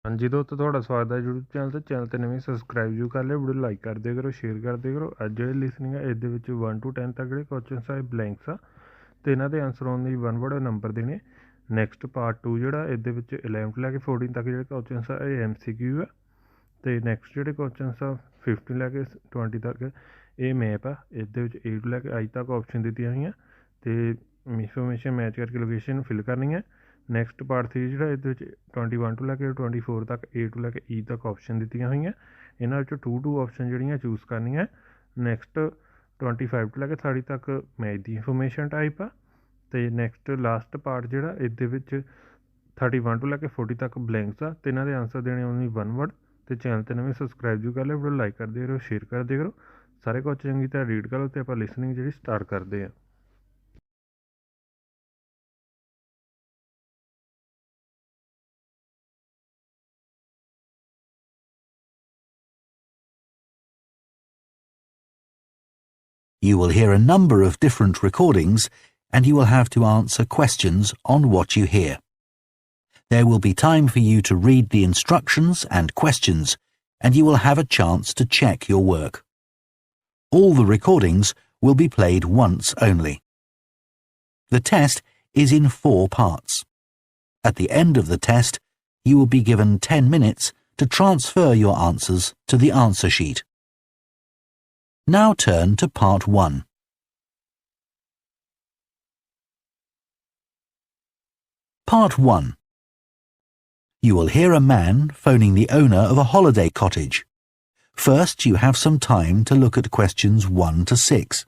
ਹਾਂਜੀ ਦੋਸਤੋ, ਤੁਹਾਡਾ ਸਵਾਗਤ ਹੈ YouTube ਚੈਨਲ ਤੇ ਨਵੇਂ ਸਬਸਕ੍ਰਾਈਬ ਜੂ ਕਰ ਲਿਓ, ਵੀਡੀਓ ਲਾਈਕ ਕਰ ਦਿਆ ਕਰੋ, ਸ਼ੇਅਰ ਕਰ ਦਿਆ ਕਰੋ। ਅੱਜ ਜਿਹੜੀ ਲਿਸਨਿੰਗ ਹੈ ਇਹਦੇ ਵਿੱਚ 1 to 10 ਤੱਕ ਜਿਹੜੇ ਕੁਐਸਚਨਸ ਆ ਬਲੈਂਕਸ ਆ ਤੇ ਇਹਨਾਂ ਦੇ ਆਨਸਰ ਆਉਣ ਲਈ 1 ਵਰਡ ਨੰਬਰ ਦੇਣੇ। ਨੈਕਸਟ ਪਾਰਟ 2 ਜਿਹੜਾ ਇਹਦੇ ਵਿੱਚ 11 ਤੋਂ ਲੈ ਕੇ 14 ਤੱਕ ਜਿਹੜੇ ਕੁਐਸਚਨਸ ਆ ਇਹ MCQ ਆ ਤੇ ਨੈਕਸਟ ਜਿਹੜੇ ਕੁਐਸਚਨਸ ਆ 15 ਲੈ ਕੇ 20 ਤੱਕ ਇਹ ਮੈਪ ਆ। ਇਹਦੇ ਵਿੱਚ A ਤੋਂ ਲੈ ਕੇ I ਤੱਕ ਆਪਸ਼ਨ ਦਿੱਤੀਆਂ ਹੋਈਆਂ ਤੇ ਇਨਫੋਰਮੇਸ਼ਨ ਮੈਚ ਕਰਕੇ ਲੋਕੇਸ਼ਨ ਫਿਲ ਕਰਨੀ ਹੈ। ਨੈਕਸਟ ਪਾਰਟ 3 ਜਿਹੜਾ ਇਹਦੇ ਵਿੱਚ 21 ਤੋਂ ਲੈ ਕੇ 24 ਤੱਕ A ਤੋਂ ਲੈ ਕੇ E ਤੱਕ ਆਪਸ਼ਨ ਦਿੱਤੀਆਂ ਹੋਈਆਂ। ਇਹਨਾਂ ਵਿੱਚੋਂ 2 ਆਪਸ਼ਨ ਜਿਹੜੀਆਂ ਚੂਜ਼ ਕਰਨੀਆਂ। ਨੈਕਸਟ 25 ਤੋਂ ਲੈ ਕੇ 30 ਤੱਕ ਮੈਚ ਦੀ ਇਨਫੋਰਮੇਸ਼ਨ ਟਾਈਪ ਆ ਤੇ ਨੈਕਸਟ ਲਾਸਟ ਪਾਰਟ ਜਿਹੜਾ ਇਹਦੇ ਵਿੱਚ 31 ਤੋਂ ਲੈ ਕੇ 40 ਤੱਕ ਬਲੈਂਕਸ ਆ ਤੇ ਇਹਨਾਂ ਦੇ ਆਨਸਰ ਦੇਣੇ ਓਨਲੀ 1 ਵਰਡ। ਤੇ ਚੈਨਲ ਤੇ ਨਵੇਂ ਸਬਸਕ੍ਰਾਈਬ ਜੂ ਕਰ ਲਿਓ, ਵੀਡੀਓ ਲਾਈਕ ਕਰਦੇ ਰਹੋ, ਸ਼ੇਅਰ ਕਰਦੇ ਕਰੋ। ਸਾਰੇ ਕੁਝ ਚੰਗੀ ਤਰ੍ਹਾਂ ਰੀਡ ਕਰੋ ਤੇ ਆਪਾਂ ਲਿਸਨਿੰਗ ਜਿਹੜੀ ਸਟਾਰਟ ਕਰਦੇ ਹਾਂ। You will hear a number of different recordings and you will have to answer questions on what you hear. There will be time for you to read the instructions and questions and you will have a chance to check your work. All the recordings will be played once only. The test is in 4 parts. At the end of the test, you will be given 10 minutes to transfer your answers to the answer sheet. Now turn to part 1. Part 1. You will hear a man phoning the owner of a holiday cottage. First, you have some time to look at questions 1 to 6.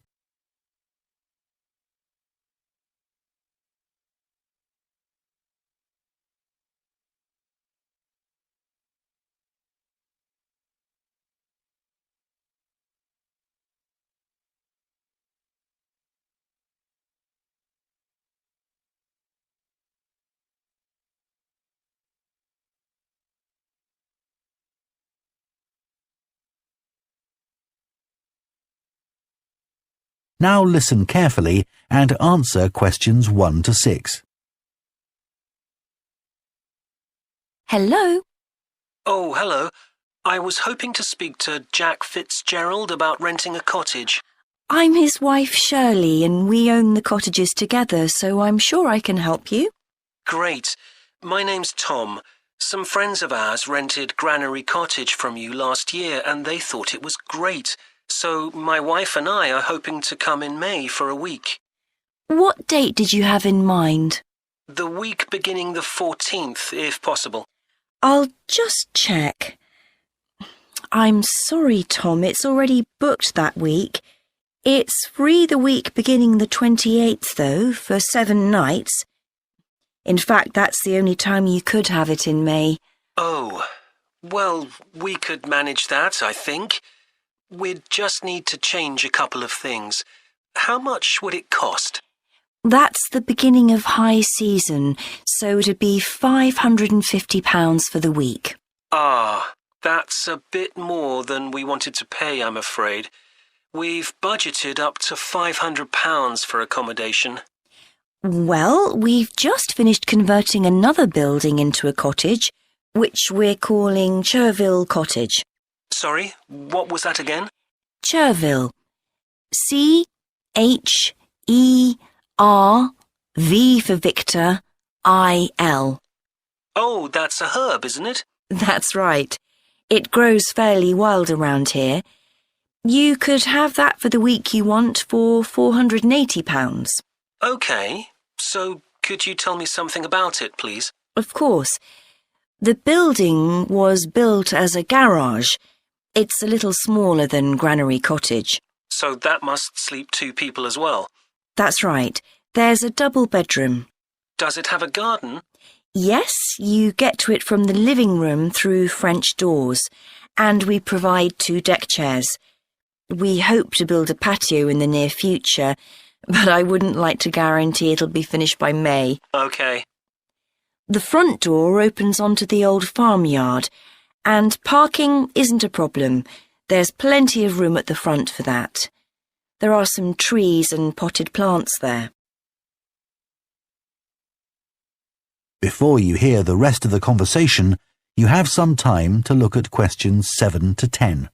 Now listen carefully and answer questions 1 to 6. Hello? Oh, hello. I was hoping to speak to Jack Fitzgerald about renting a cottage. I'm his wife Shirley and we own the cottages together, so I'm sure I can help you. Great. My name's Tom. Some friends of ours rented Granary Cottage from you last year and they thought it was great. So my wife and I are hoping to come in May for a week. What date did you have in mind? The week beginning the 14th, if possible. I'll just check. I'm sorry, Tom, it's already booked that week. It's free the week beginning the 28th, though, for 7 nights. In fact, that's the only time you could have it in May. Oh, well, we could manage that, I think. We'd just need to change a couple of things. How much would it cost? That's the beginning of high season, so it'd be £550 for the week. Ah, that's a bit more than we wanted to pay, I'm afraid. We've budgeted up to £500 for accommodation. Well, we've just finished converting another building into a cottage, which we're calling Cherville Cottage. Sorry, what was that again? Cherville. C-H-E-R-V for Victor, I-L. Oh, that's a herb, isn't it? That's right. It grows fairly wild around here. You could have that for the week you want for £480. Okay, so could you tell me something about it, please? Of course. The building was built as a garage. It's a little smaller than Granary Cottage. So that must sleep 2 people as well. That's right. There's a double bedroom. Does it have a garden? Yes, you get to it from the living room through French doors, and we provide 2 deck chairs. We hope to build a patio in the near future, but I wouldn't like to guarantee it'll be finished by May. Okay. The front door opens onto the old farmyard, and parking isn't a problem. There's plenty of room at the front for that. There are some trees and potted plants there. Before you hear the rest of the conversation, You have some time to look at questions 7 to 10.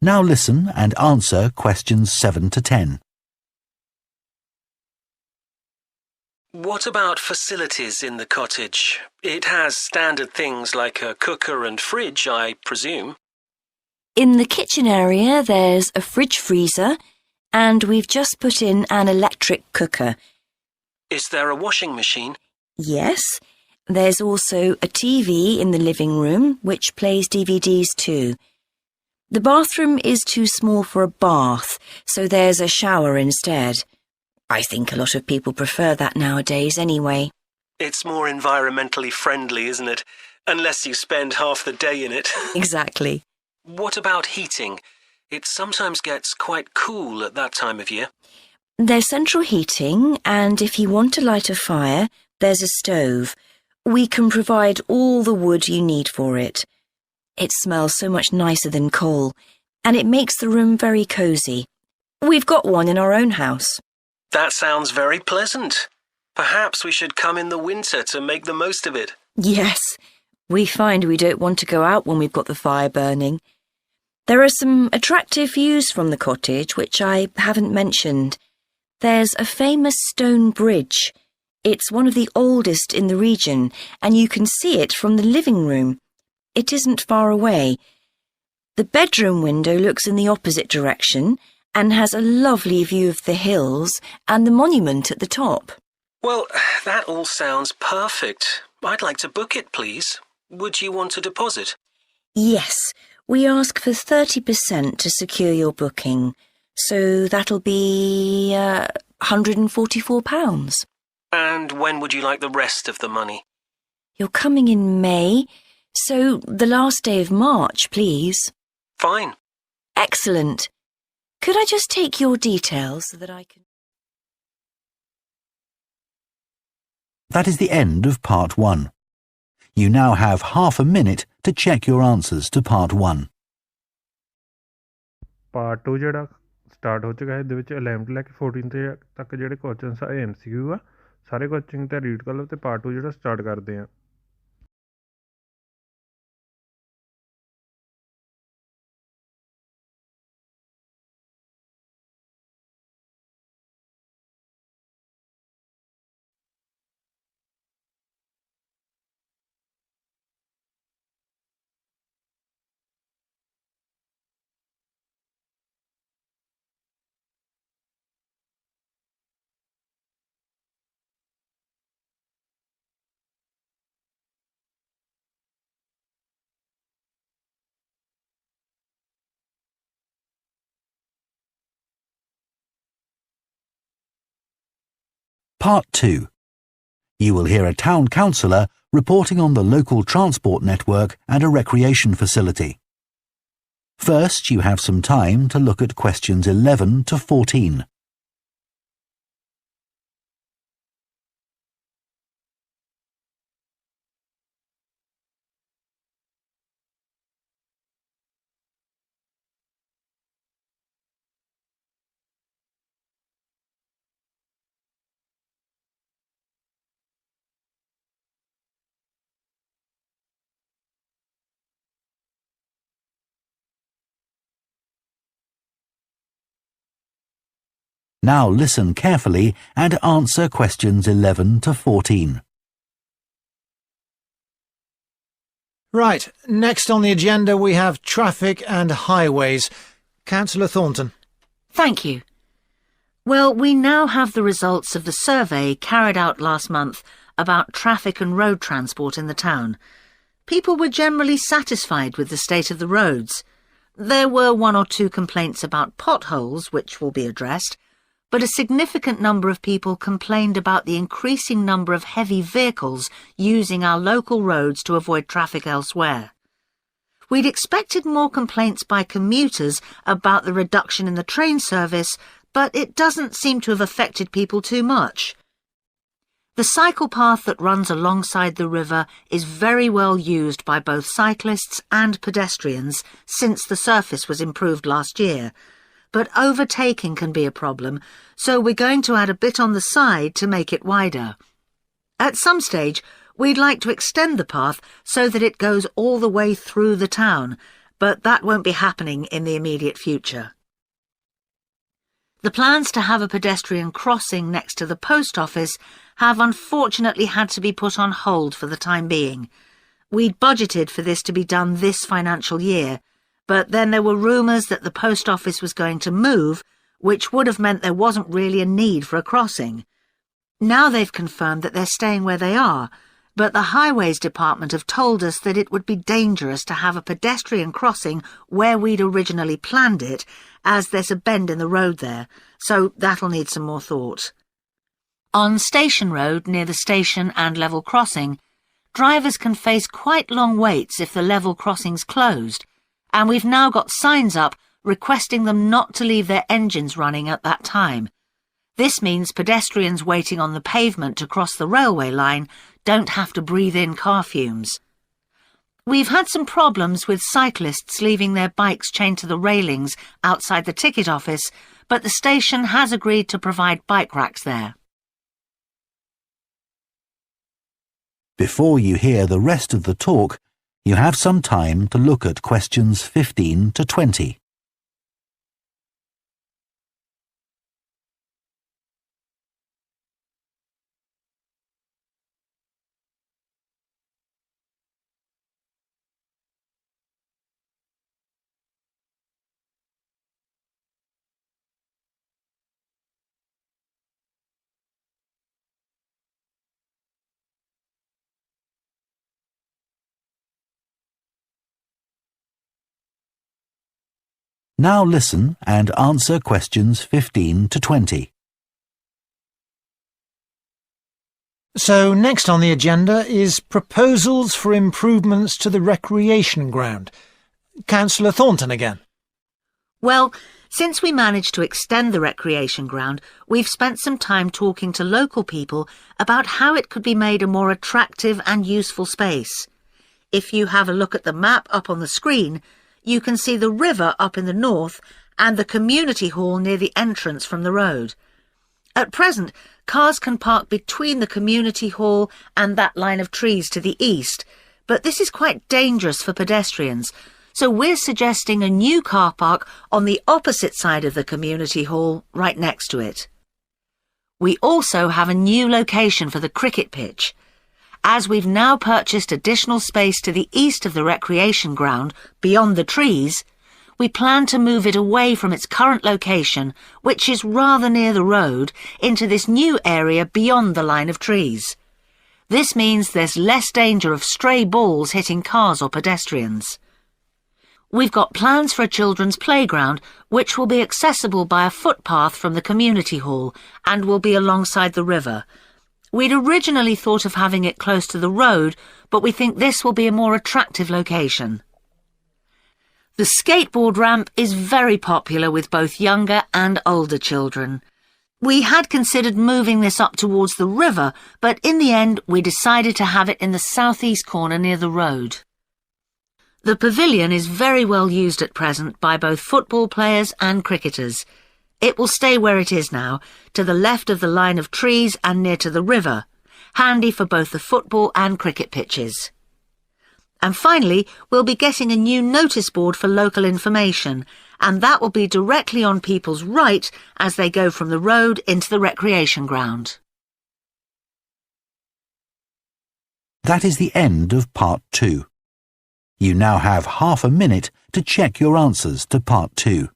Now listen and answer questions 7 to 10. What about facilities in the cottage? It has standard things like a cooker and fridge, I presume. In the kitchen area, there's a fridge freezer, and we've just put in an electric cooker. Is there a washing machine? Yes, there's also a TV in the living room, which plays DVDs too. The bathroom is too small for a bath, so there's a shower instead. I think a lot of people prefer that nowadays anyway. It's more environmentally friendly, isn't it? Unless you spend half the day in it. Exactly. What about heating? It sometimes gets quite cool at that time of year. There's central heating, and if you want to light a fire, there's a stove. We can provide all the wood you need for it. It smells so much nicer than coal, and it makes the room very cosy. We've got one in our own house. That sounds very pleasant. Perhaps we should come in the winter to make the most of it. Yes, we find we don't want to go out when we've got the fire burning. There are some attractive views from the cottage which I haven't mentioned. There's a famous stone bridge. It's one of the oldest in the region, and you can see it from the living room. It isn't far away. The bedroom window looks in the opposite direction and has a lovely view of the hills and the monument at the top. Well, that all sounds perfect. I'd like to book it, please. Would you want a deposit? Yes, we ask for 30% to secure your booking, so that'll be £144. And when would you like the rest of the money? You're coming in May, so the last day of March, please. Fine. Excellent. Could I just take your details so that I can... That is the end of part 1. You now have half a minute to check your answers to part 1. Part 2 ਜਿਹੜਾ start ਹੋ ਚੁੱਕਾ ਹੈ। ਇਹਦੇ ਵਿੱਚ 11 ਤੋਂ ਲੈ ਕੇ 14 ਤੱਕ ਜਿਹੜੇ ਕੁਐਸਚਨਸ ਆ ਇਹ MCQ ਆ। ਸਾਰੇ ਕੁਐਸਚਨ ਤੇ ਰੀਡ ਕਰ ਲਓ ਤੇ ਪਾਰਟ 2 ਜਿਹੜਾ ਸਟਾਰਟ ਕਰਦੇ ਆ। Part 2. You will hear a town councillor reporting on the local transport network and a recreation facility. First, you have some time to look at questions 11 to 14. Now listen carefully and answer questions 11 to 14. Right, next on the agenda we have traffic and highways. Councillor Thornton. Thank you. Well, we now have the results of the survey carried out last month about traffic and road transport in the town. People were generally satisfied with the state of the roads. There were 1 or 2 complaints about potholes, which will be addressed, but a significant number of people complained about the increasing number of heavy vehicles using our local roads to avoid traffic elsewhere. We'd expected more complaints by commuters about the reduction in the train service, but it doesn't seem to have affected people too much. The cycle path that runs alongside the river is very well used by both cyclists and pedestrians since the surface was improved last year, but overtaking can be a problem, so we're going to add a bit on the side to make it wider. At some stage, we'd like to extend the path so that it goes all the way through the town, but that won't be happening in the immediate future. The plans to have a pedestrian crossing next to the post office have unfortunately had to be put on hold for the time being. We'd budgeted for this to be done this financial year, but then there were rumours that the post office was going to move, which would have meant there wasn't really a need for a crossing. Now they've confirmed that they're staying where they are, but the Highways Department have told us that it would be dangerous to have a pedestrian crossing where we'd originally planned it, as there's a bend in the road there, so that'll need some more thought. On Station Road, near the station and level crossing, drivers can face quite long waits if the level crossing's closed, and we've now got signs up requesting them not to leave their engines running at that time. This means pedestrians waiting on the pavement to cross the railway line don't have to breathe in car fumes. We've had some problems with cyclists leaving their bikes chained to the railings outside the ticket office, but the station has agreed to provide bike racks there. Before you hear the rest of the talk, you have some time to look at questions 15 to 20. Now listen and answer questions 15 to 20. So next on the agenda is proposals for improvements to the recreation ground. Councillor Thornton again. Well, since we managed to extend the recreation ground, we've spent some time talking to local people about how it could be made a more attractive and useful space. If you have a look at the map up on the screen, you can see the river up in the north and the community hall near the entrance from the road. At present, cars can park between the community hall and that line of trees to the east, but this is quite dangerous for pedestrians, so we're suggesting a new car park on the opposite side of the community hall, right next to it. We also have a new location for the cricket pitch. As we've now purchased additional space to the east of the recreation ground, beyond the trees, we plan to move it away from its current location, which is rather near the road, into this new area beyond the line of trees. This means there's less danger of stray balls hitting cars or pedestrians. We've got plans for a children's playground, which will be accessible by a footpath from the community hall and will be alongside the river. We'd originally thought of having it close to the road, but we think this will be a more attractive location. The skateboard ramp is very popular with both younger and older children. We had considered moving this up towards the river, but in the end we decided to have it in the southeast corner near the road. The pavilion is very well used at present by both football players and cricketers. It will stay where it is now, to the left of the line of trees and near to the river, handy for both the football and cricket pitches. And finally, we'll be getting a new notice board for local information, and that will be directly on people's right as they go from the road into the recreation ground. That is the end of part 2. You now have half a minute to check your answers to part 2.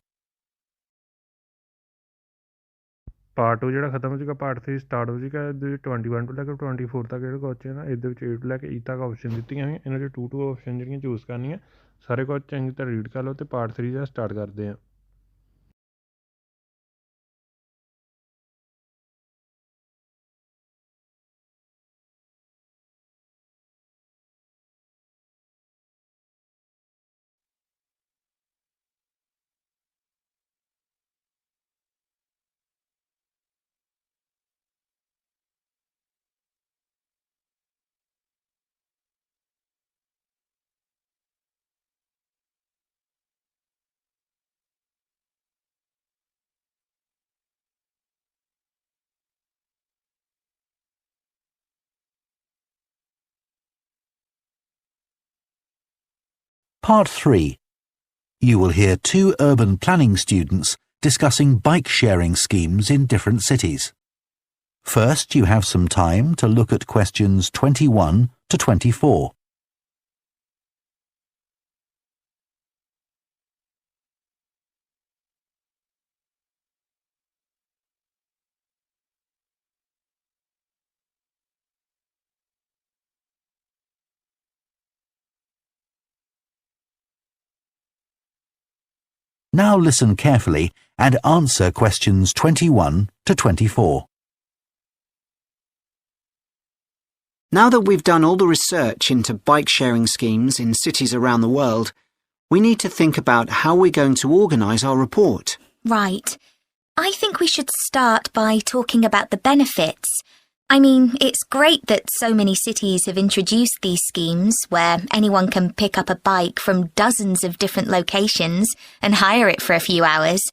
Part 2 ਜਿਹੜਾ ਖਤਮ ਹੋ ਜਾਏਗਾ, part 3 start ਹੋ ਜਾਏਗਾ। ਇਹਦੇ 21 ਤੋਂ ਲੈ ਕੇ 24 ਤੱਕ ਜਿਹੜੇ ਕੁਐਸਚਨ ਆ, ਇਹਦੇ ਵਿੱਚ 8 ਤੋਂ ਲੈ ਕੇ E ਤੱਕ ਆਪਸ਼ਨ ਦਿੱਤੀਆਂ ਹੋਈਆਂ। ਇਹਨਾਂ 'ਚ 2 ਆਪਸ਼ਨ ਜਿਹੜੀਆਂ ਚੂਜ਼ ਕਰਨੀਆਂ। ਸਾਰੇ ਕੁਐਸਚਨ ਚੰਗੀ ਤਰ੍ਹਾਂ ਰੀਡ ਕਰ ਲਓ ਅਤੇ ਪਾਰਟ 3 ਦਾ ਸਟਾਰਟ ਕਰਦੇ ਹਾਂ। Part 3. You will hear 2 urban planning students discussing bike-sharing schemes in different cities. First, you have some time to look at questions 21 to 24. Now listen carefully and answer questions 21 to 24. Now that we've done all the research into bike-sharing schemes in cities around the world, we need to think about how we're going to organise our report. Right. I think we should start by talking about the benefits. I mean, it's great that so many cities have introduced these schemes where anyone can pick up a bike from dozens of different locations and hire it for a few hours.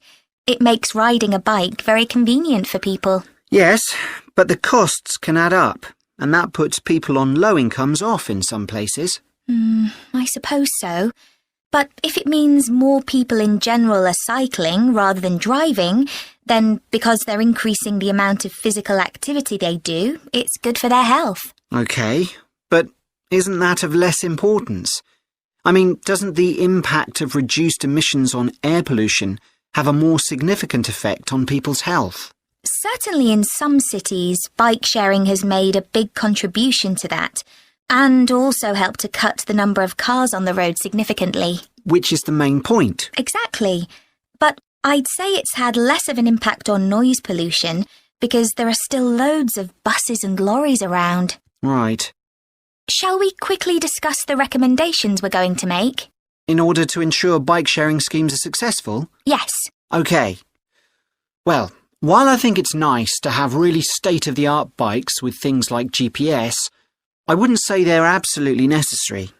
It makes riding a bike very convenient for people. Yes, but the costs can add up, and that puts people on low incomes off in some places. I suppose so. But if it means more people in general are cycling rather than driving, then because they're increasing the amount of physical activity they do, it's good for their health. OK, but isn't that of less importance? I mean, doesn't the impact of reduced emissions on air pollution have a more significant effect on people's health? Certainly in some cities, bike sharing has made a big contribution to that, and also helped to cut the number of cars on the road significantly. Which is the main point. Exactly. But I'd say it's had less of an impact on noise pollution because there are still loads of buses and lorries around. Right. Shall we quickly discuss the recommendations we're going to make? In order to ensure bike-sharing schemes are successful? Yes. OK. Well, while I think it's nice to have really state-of-the-art bikes with things like GPS, I wouldn't say they're absolutely necessary.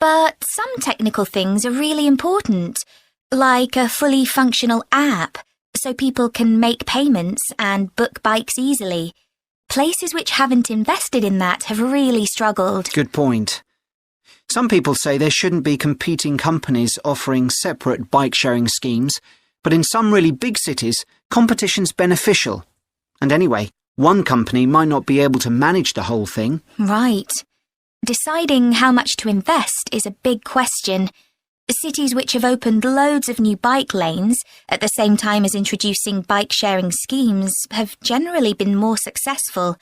But some technical things are really important, like a fully functional app, so people can make payments and book bikes easily. Places which haven't invested in that have really struggled. Good point. Some people say there shouldn't be competing companies offering separate bike-sharing schemes, but in some really big cities, competition's beneficial. And anyway, one company might not be able to manage the whole thing. Right. Deciding how much to invest is a big question. Cities which have opened loads of new bike lanes at the same time as introducing bike-sharing schemes have generally been more successful.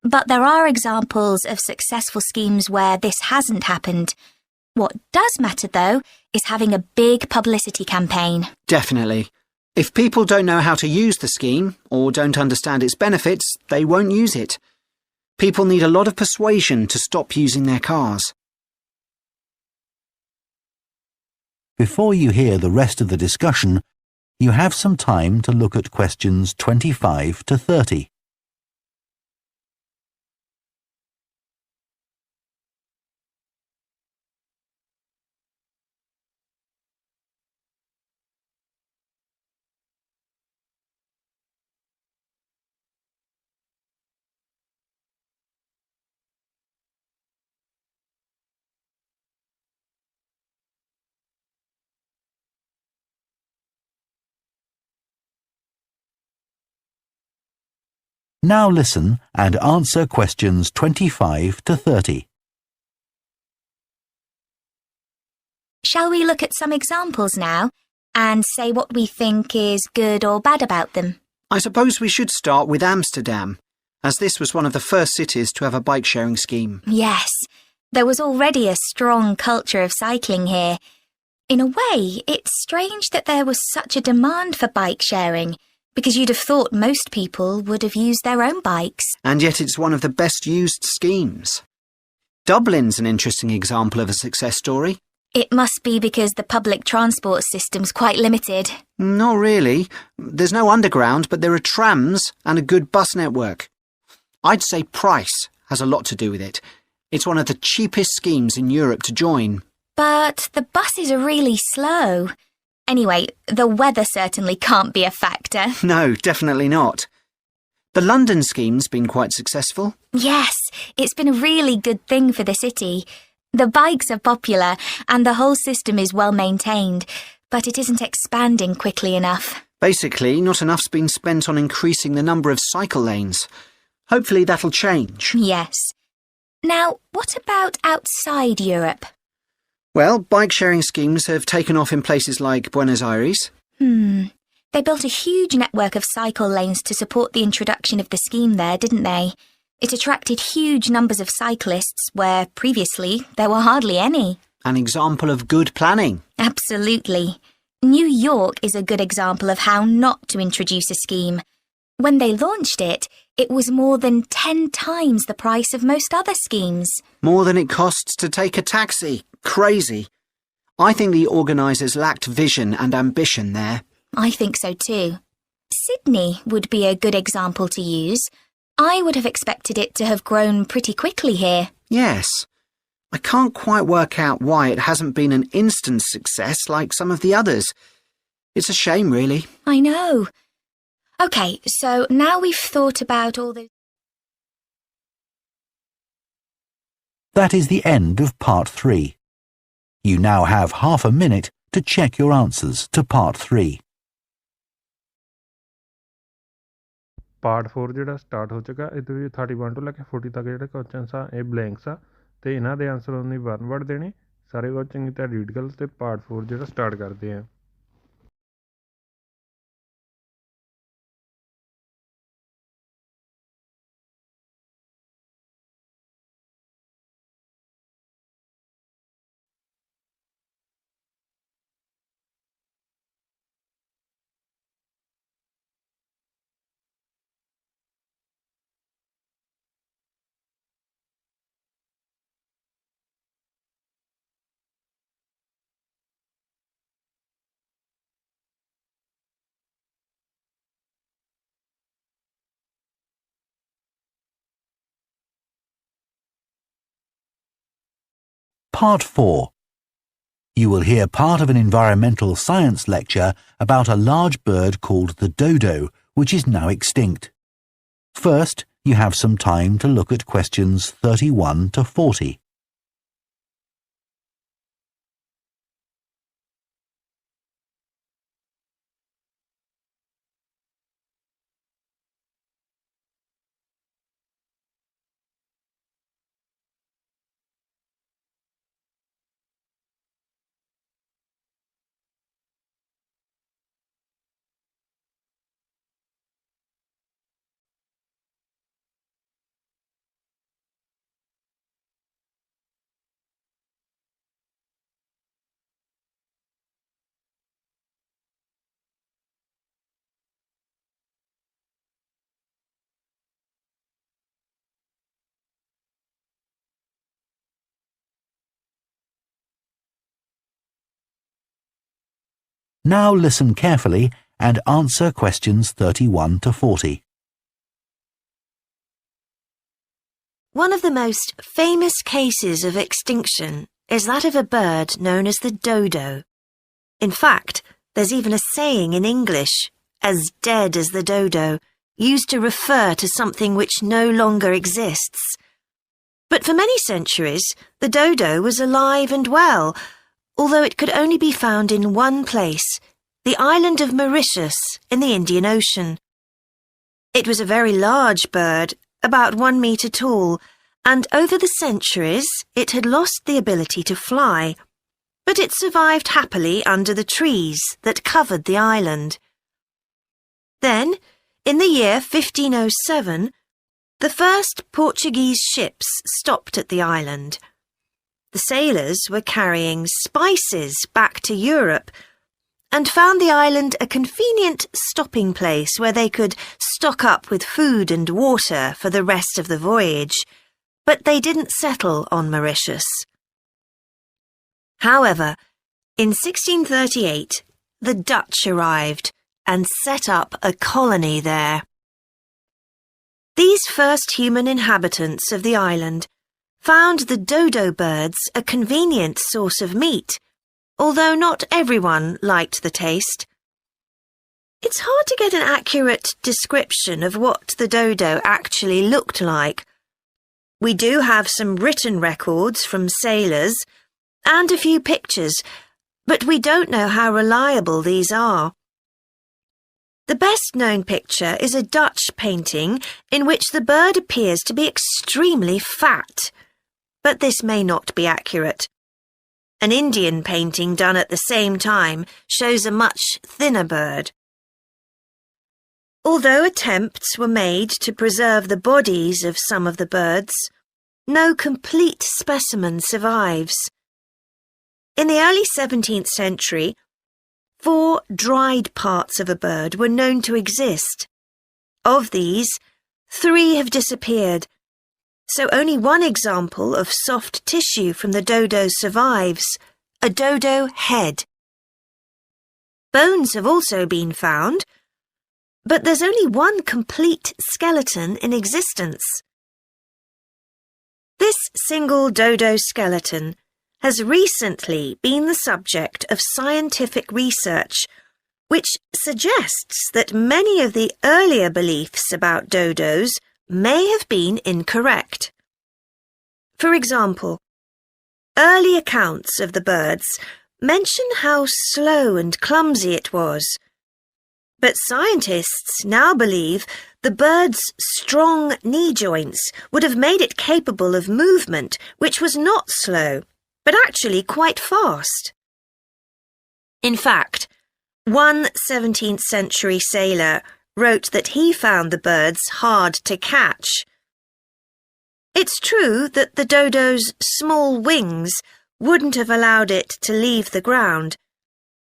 But there are examples of successful schemes where this hasn't happened. What does matter, though, is having a big publicity campaign. Definitely. If people don't know how to use the scheme or don't understand its benefits, they won't use it. People need a lot of persuasion to stop using their cars. Before you hear the rest of the discussion, you have some time to look at questions 25 to 30. Now listen and answer questions 25 to 30. Shall we look at some examples now and say what we think is good or bad about them? I suppose we should start with Amsterdam, as this was one of the first cities to have a bike-sharing scheme. Yes, there was already a strong culture of cycling here. In a way, it's strange that there was such a demand for bike sharing, because you'd have thought most people would have used their own bikes. And yet it's one of the best used schemes. Dublin's an interesting example of a success story. It must be because the public transport system's quite limited. Not really. There's no underground, but there are trams and a good bus network. I'd say price has a lot to do with it. It's one of the cheapest schemes in Europe to join. But the buses are really slow. Anyway, the weather certainly can't be a factor. No, definitely not. The London scheme's been quite successful. Yes, it's been a really good thing for the city. The bikes are popular and the whole system is well maintained, but it isn't expanding quickly enough. Basically, not enough's been spent on increasing the number of cycle lanes. Hopefully that'll change. Yes. Now, what about outside Europe? Well, bike-sharing schemes have taken off in places like Buenos Aires. They built a huge network of cycle lanes to support the introduction of the scheme there, didn't they? It attracted huge numbers of cyclists where previously there were hardly any. An example of good planning. Absolutely. New York is a good example of how not to introduce a scheme. When they launched it, it was more than 10 times the price of most other schemes. More than it costs to take a taxi. Crazy. I think the organisers lacked vision and ambition there. I think so too. Sydney would be a good example to use. I would have expected it to have grown pretty quickly here. Yes. I can't quite work out why it hasn't been an instant success like some of the others. It's a shame, really. I know. OK, so now we've thought about all the... That is the end of part 3. You now have half a minute to check your answers to part 3. Part 4 ਜਿਹੜਾ start ਹੋ ਚੁੱਕਾ ਇਹਦੇ ਵਿੱਚ 31 ਤੋਂ ਲੈ ਕੇ 40 ਤੱਕ ਜਿਹੜੇ questions ਆ ਇਹ ਬਲੈਂਕਸ ਆ ਤੇ ਇਹਨਾਂ ਦੇ ਆਨਸਰ ਉਹਨੇ 1 ਵਰਡ ਦੇਣੇ ਸਾਰੇ ਕੁਝ ਚੰਗੀ ਤਰ੍ਹਾਂ ਰੀਡ ਕਰ ਤੇ ਪਾਰਟ 4 ਜਿਹੜਾ ਸਟਾਰਟ ਕਰਦੇ ਆ Part 4. You will hear part of an environmental science lecture about a large bird called the dodo, which is now extinct. First, you have some time to look at questions 31 to 40. Now listen carefully and answer questions 31 to 40. One of the most famous cases of extinction is that of a bird known as the dodo. In fact, there's even a saying in English, as dead as the dodo, used to refer to something which no longer exists. But for many centuries, the dodo was alive and well, although it could only be found in one place, the island of Mauritius in the Indian Ocean. It was a very large bird, about 1 metre tall, and over the centuries it had lost the ability to fly, but it survived happily under the trees that covered the island. Then, in the year 1507, the first Portuguese ships stopped at the island. The sailors were carrying spices back to Europe and found the island a convenient stopping place where they could stock up with food and water for the rest of the voyage, but they didn't settle on Mauritius. However, in 1638, the Dutch arrived and set up a colony there. These first human inhabitants of the island found the dodo birds a convenient source of meat, although not everyone liked the taste. It's hard to get an accurate description of what the dodo actually looked like. We do have some written records from sailors and a few pictures, but we don't know how reliable these are. The best-known picture is a Dutch painting in which the bird appears to be extremely fat, but this may not be accurate. An Indian painting done at the same time shows a much thinner bird. Although attempts were made to preserve the bodies of some of the birds, no complete specimen survives. In the early 17th century, 4 dried parts of a bird were known to exist. Of these, 3 have disappeared, so only one example of soft tissue from the dodo survives, a dodo head. Bones have also been found, but there's only one complete skeleton in existence. This single dodo skeleton has recently been the subject of scientific research, which suggests that many of the earlier beliefs about dodos may have been incorrect. For example, early accounts of the birds mention how slow and clumsy it was, but scientists now believe the bird's strong knee joints would have made it capable of movement which was not slow, but actually quite fast. In fact, one 17th century sailor wrote that he found the birds hard to catch. It's true that the dodo's small wings wouldn't have allowed it to leave the ground,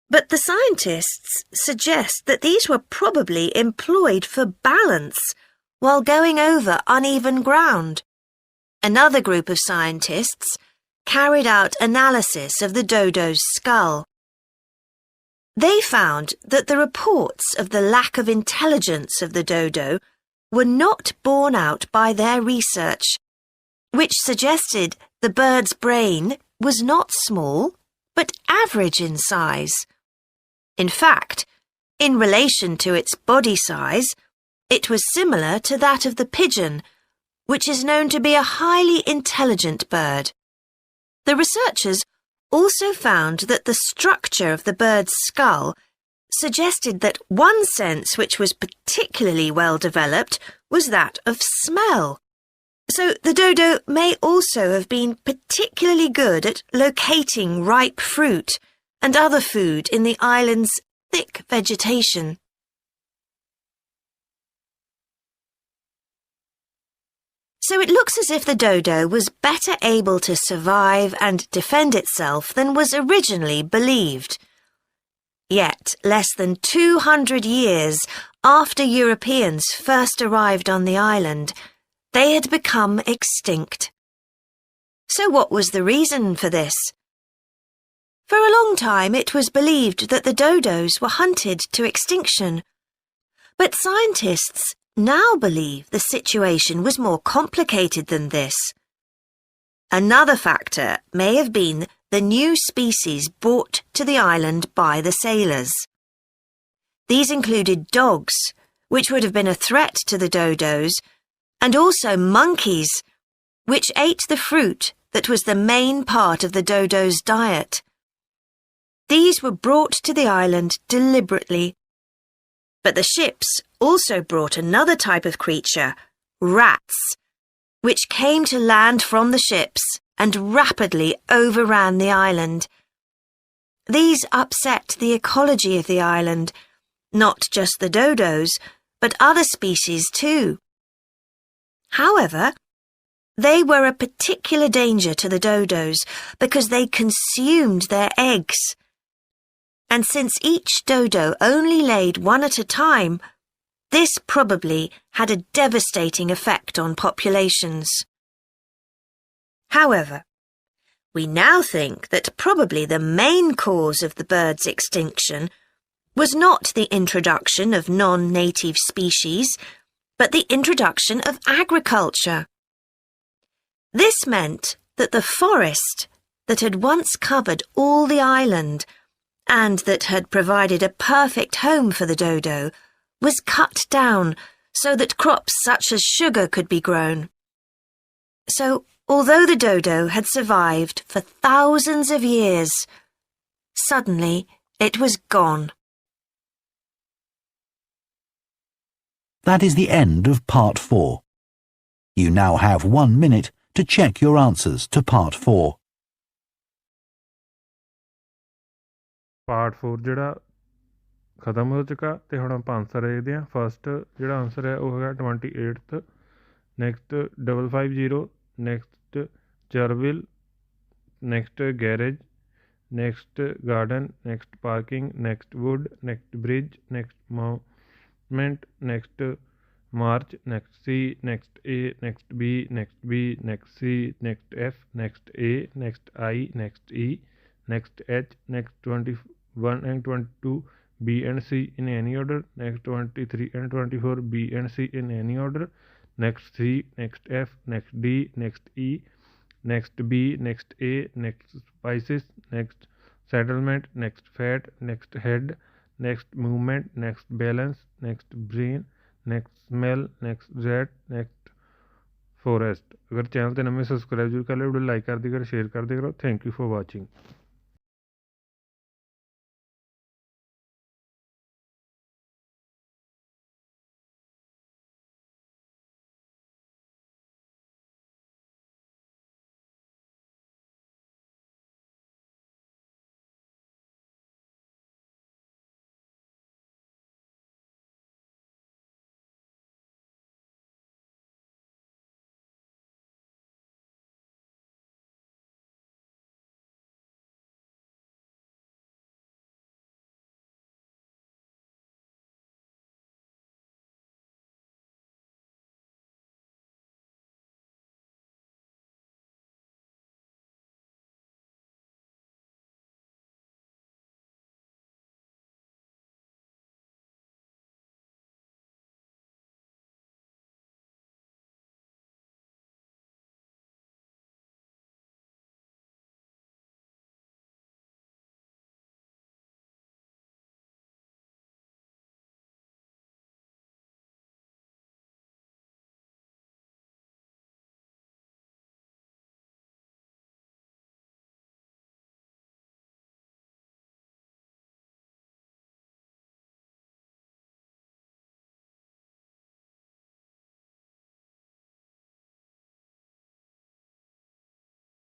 but the scientists suggest that these were probably employed for balance while going over uneven ground. Another group of scientists carried out analysis of the dodo's skull. They found that the reports of the lack of intelligence of the dodo were not borne out by their research, which suggested the bird's brain was not small, but average in size. In fact, in relation to its body size, it was similar to that of the pigeon, which is known to be a highly intelligent bird. The researchers also found that the structure of the bird's skull suggested that one sense which was particularly well developed was that of smell. So the dodo may also have been particularly good at locating ripe fruit and other food in the island's thick vegetation. So it looks as if the dodo was better able to survive and defend itself than was originally believed. Yet, less than 200 years after Europeans first arrived on the island, they had become extinct. So what was the reason for this? For a long time it was believed that the dodos were hunted to extinction, but scientists now believe the situation was more complicated than this. Another factor may have been the new species brought to the island by the sailors. These included dogs, which would have been a threat to the dodos, and also monkeys, which ate the fruit that was the main part of the dodo's diet. These were brought to the island deliberately. But the ships also brought another type of creature, rats, which came to land from the ships and rapidly overran the island. These upset the ecology of the island, not just the dodos, but other species too. However, they were a particular danger to the dodos because they consumed their eggs. And since each dodo only laid one at a time, this probably had a devastating effect on populations. However, we now think that probably the main cause of the bird's extinction was not the introduction of non-native species, but the introduction of agriculture. This meant that the forest that had once covered all the island and that had provided a perfect home for the dodo was cut down so that crops such as sugar could be grown. So, although the dodo had survived for thousands of years, suddenly it was gone. That is the end of Part 4. You now have 1 minute to check your answers to Part 4. Part 4 ਜਿਹੜਾ ਖਤਮ ਹੋ ਚੁੱਕਾ ਤੇ ਹੁਣ ਆਪਾਂ answer ਦੇਖਦੇ ਹਾਂ। First ਜਿਹੜਾ ਆਨਸਰ ਹੈ ਉਹ ਹੈਗਾ 28th, next 550, next chervil, next garage, next garden, next parking, next wood, next bridge, next monument, next March, next C, next A, next B, next B, next C, next F, next A, next I, next E, next H, next 21 and 22 B and C in any order, next 23 and 24 B and C in any order, next C, next F, next D, next E, next B, next A, next spices, next settlement, next fat, next head, next movement, next balance, next brain, next smell, next rat, next forest। अगर channel ते नमें subscribe जरूर कर लो, video like कर दिया करो, share कर दिया करो। Thank you for watching.